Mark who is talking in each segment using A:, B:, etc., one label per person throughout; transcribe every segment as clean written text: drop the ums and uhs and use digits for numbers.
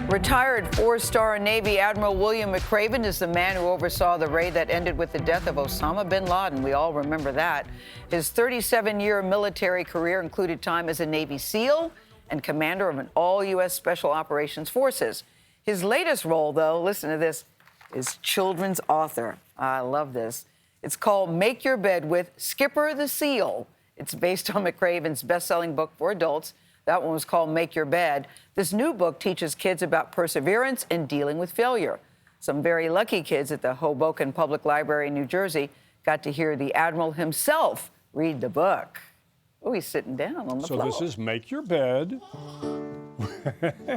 A: Retired four-star Navy Admiral William McRaven is the man who oversaw the raid that ended with the death of Osama bin Laden. We all remember that. His 37-year military career included time as a Navy SEAL and commander of an all-U.S. Special Operations Forces. His latest role, though, listen to this, is children's author. I love this. It's called Make Your Bed with Skipper the Seal. It's based on McRaven's best-selling book for adults. That one was called Make Your Bed. This new book teaches kids about perseverance and dealing with failure. Some very lucky kids at the Hoboken Public Library in New Jersey got to hear the Admiral himself read the book. Oh, he's sitting down on the floor.
B: So this is Make Your Bed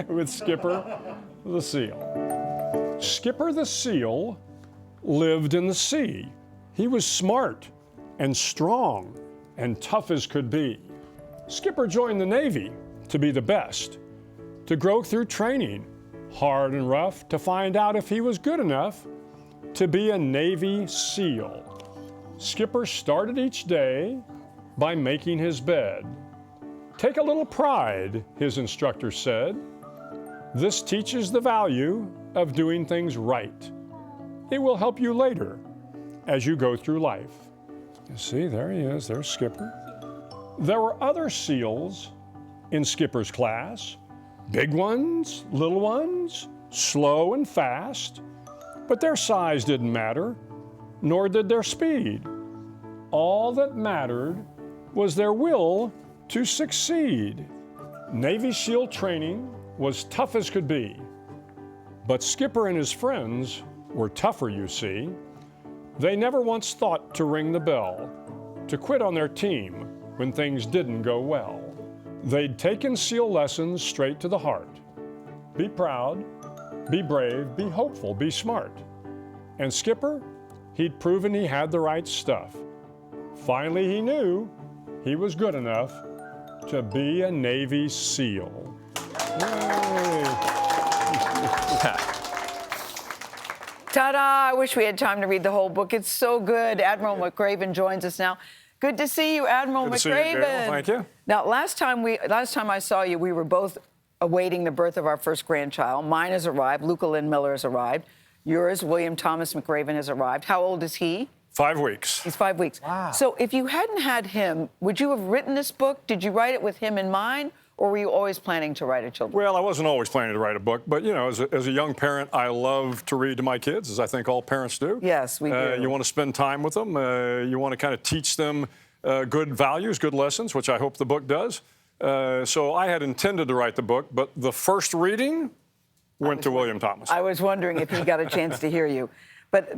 B: with Skipper the Seal. Skipper the Seal lived in the sea. He was smart and strong and tough as could be. Skipper joined the Navy to be the best, to grow through training, hard and rough, to find out if he was good enough to be a Navy SEAL. Skipper started each day by making his bed. Take a little pride, his instructor said. This teaches the value of doing things right. It will help you later as you go through life. You see, there he is, there's Skipper. There were other SEALs in Skipper's class, big ones, little ones, slow and fast, but their size didn't matter, nor did their speed. All that mattered was their will to succeed. Navy SEAL training was tough as could be, but Skipper and his friends were tougher, you see. They never once thought to ring the bell, to quit on their team when things didn't go well. They'd taken SEAL lessons straight to the heart. Be proud, be brave, be hopeful, be smart. And Skipper, he'd proven he had the right stuff. Finally, he knew he was good enough to be a Navy SEAL. Yay!
A: Ta-da! I wish we had time to read the whole book. It's so good. Admiral McRaven joins us now. Good to see you, Admiral
B: Good to
A: McRaven.
B: see you, Gayle. Thank you.
A: Now, last time I saw you, we were both awaiting the birth of our first grandchild. Mine has arrived. Luca Lynn Miller has arrived. Yours, William Thomas McRaven, has arrived. How old is he?
B: 5 weeks.
A: He's 5 weeks.
B: Wow.
A: So if you hadn't had him, would you have written this book? Did you write it with him in mind? Or were you always planning to write a children's book?
B: Well, I wasn't always planning to write a book, but, you know, as a young parent, I love to read to my kids, as I think all parents do.
A: Yes, we do.
B: You want to spend time with them. You want to kind of teach them good values, good lessons, which I hope the book does. So I had intended to write the book, but the first reading went to William Thomas.
A: I was wondering if he got a chance to hear you. But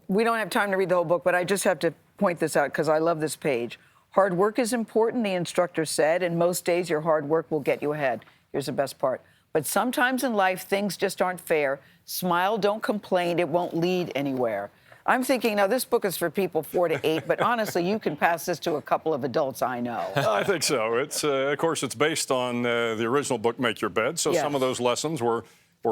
A: we don't have time to read the whole book, but I just have to point this out because I love this page. Hard work is important, the instructor said, and most days your hard work will get you ahead. Here's the best part. But sometimes in life, things just aren't fair. Smile, don't complain, it won't lead anywhere. I'm thinking, now, this book is for people 4 to 8, but honestly, you can pass this to a couple of adults I know.
B: I think so. It's, of course, it's based on the original book, Make Your Bed, so
A: Yes.
B: some of those lessons were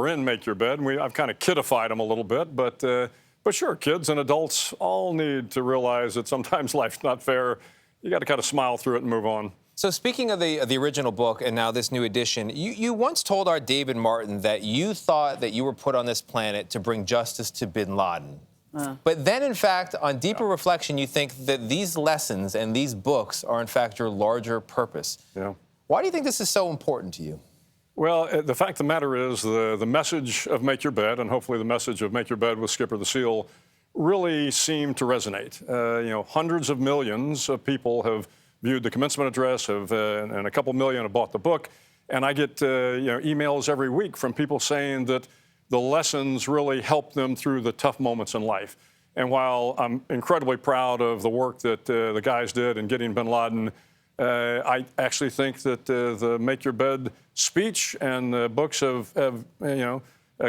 B: in Make Your Bed, and I've kind of kidified them a little bit, but sure, kids and adults all need to realize that sometimes life's not fair. You got to kind of smile through it and move on.
C: So speaking of the original book and now this new edition, you once told our David Martin that you thought that you were put on this planet to bring justice to bin Laden. But then, in fact, on deeper reflection, you think that these lessons and these books are, in fact, your larger purpose.
B: Yeah.
C: Why do you think this is so important to you?
B: Well, the fact of the matter is the message of Make Your Bed, and hopefully the message of Make Your Bed with Skipper the SEAL, really seemed to resonate. You know, hundreds of millions of people have viewed the commencement address, and a couple million have bought the book. And I get emails every week from people saying that the lessons really help them through the tough moments in life. And while I'm incredibly proud of the work that the guys did in getting bin Laden, I actually think that the Make Your Bed speech and the books have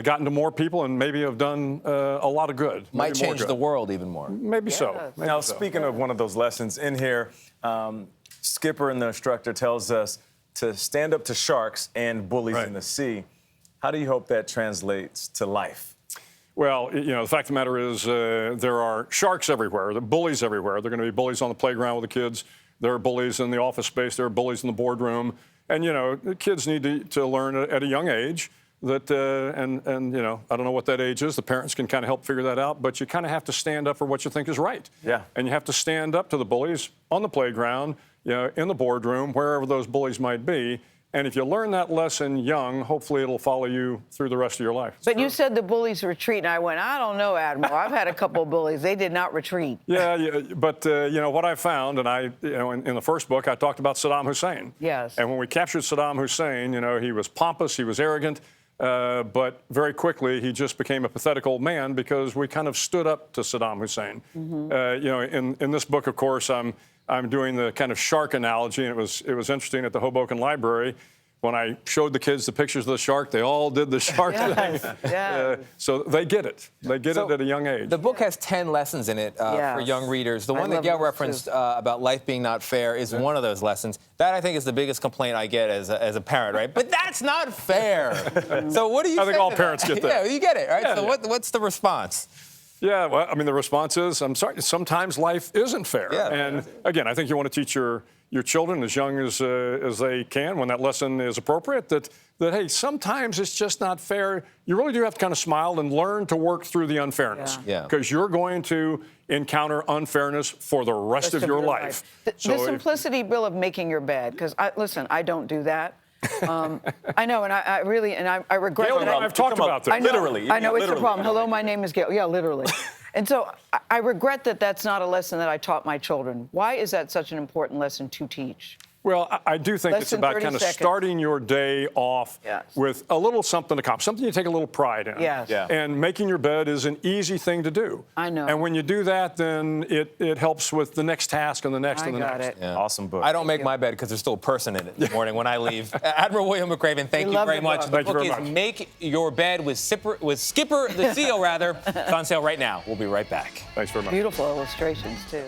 B: gotten to more people and maybe have done a lot of good.
C: Might change the world even more.
B: Maybe so. Maybe
D: Now,
B: so.
D: speaking of one of those lessons in here, Skipper and the instructor tells us to stand up to sharks and bullies in the sea. How do you hope that translates to life?
B: Well, you know, the fact of the matter is there are sharks everywhere. There are bullies everywhere. There are going to be bullies on the playground with the kids. There are bullies in the office space. There are bullies in the boardroom. And, you know, the kids need to learn at a young age that, and you know, I don't know what that age is. The parents can kind of help figure that out, but you kind of have to stand up for what you think is right.
D: Yeah.
B: And you have to stand up to the bullies on the playground, you know, in the boardroom, wherever those bullies might be. And if you learn that lesson young, hopefully it'll follow you through the rest of your life.
A: But you said the bullies retreat, and I went, I don't know, Admiral. I've had a couple of bullies. They did not retreat.
B: Yeah, but you know what I found, and in the first book I talked about Saddam Hussein.
A: Yes.
B: And when we captured Saddam Hussein, you know, he was pompous, he was arrogant, but very quickly he just became a pathetic old man because we kind of stood up to Saddam Hussein. You know, in this book, of course, I'm doing the kind of shark analogy, and it was interesting at the Hoboken Library. When I showed the kids the pictures of the shark, they all did the shark thing.
A: Yes.
B: So they get it. They get it at a young age.
C: The book has 10 lessons in it for young readers. The one that Gayle referenced about life being not fair is one of those lessons. That, I think, is the biggest complaint I get as a parent, right? But that's not fair. So what do you think?
B: I think all parents get that.
C: Yeah, you get it, right?
B: Yeah,
C: so what's the response?
B: Yeah, well, I mean, the response is, I'm sorry, sometimes life isn't fair.
C: Yeah.
B: And again, I think you want to teach your children as young as they can, when that lesson is appropriate, that hey, sometimes it's just not fair. You really do have to kind of smile and learn to work through the unfairness.
C: Yeah.
B: Because you're going to encounter unfairness for the rest of your life.
A: The simplicity, Bill, of making your bed, because listen, I don't do that. I know, and I really, and I regret
B: Gayle,
A: that.
B: I've talked about that.
A: I know,
D: Literally.
A: I know, it's
D: Literally.
A: a problem. Hello, my name is Gayle. Yeah, literally. And so I regret that that's not a lesson that I taught my children. Why is that such an important lesson to teach?
B: Well, I do think
A: Less
B: it's
A: than
B: about
A: 30
B: kind of
A: seconds.
B: starting your day off with a little something to accomplish, something you take a little pride in.
A: Yes.
D: Yeah.
B: And making your bed is an easy thing to do.
A: I know.
B: And when you do that, then it helps with the next task and the next and the
A: got
B: next.
A: it.
C: Yeah.
D: Awesome book.
C: I don't make my bed because there's still a person in it in the morning when I leave. Admiral William McRaven, thank you
A: love
C: very
A: the
C: much.
A: book.
C: The
B: Thank you
C: book
B: very
C: is
B: much.
C: Make Your Bed with Skipper the Seal, rather. It's on sale right now. We'll be right back.
B: Thanks very much.
A: Beautiful illustrations, too.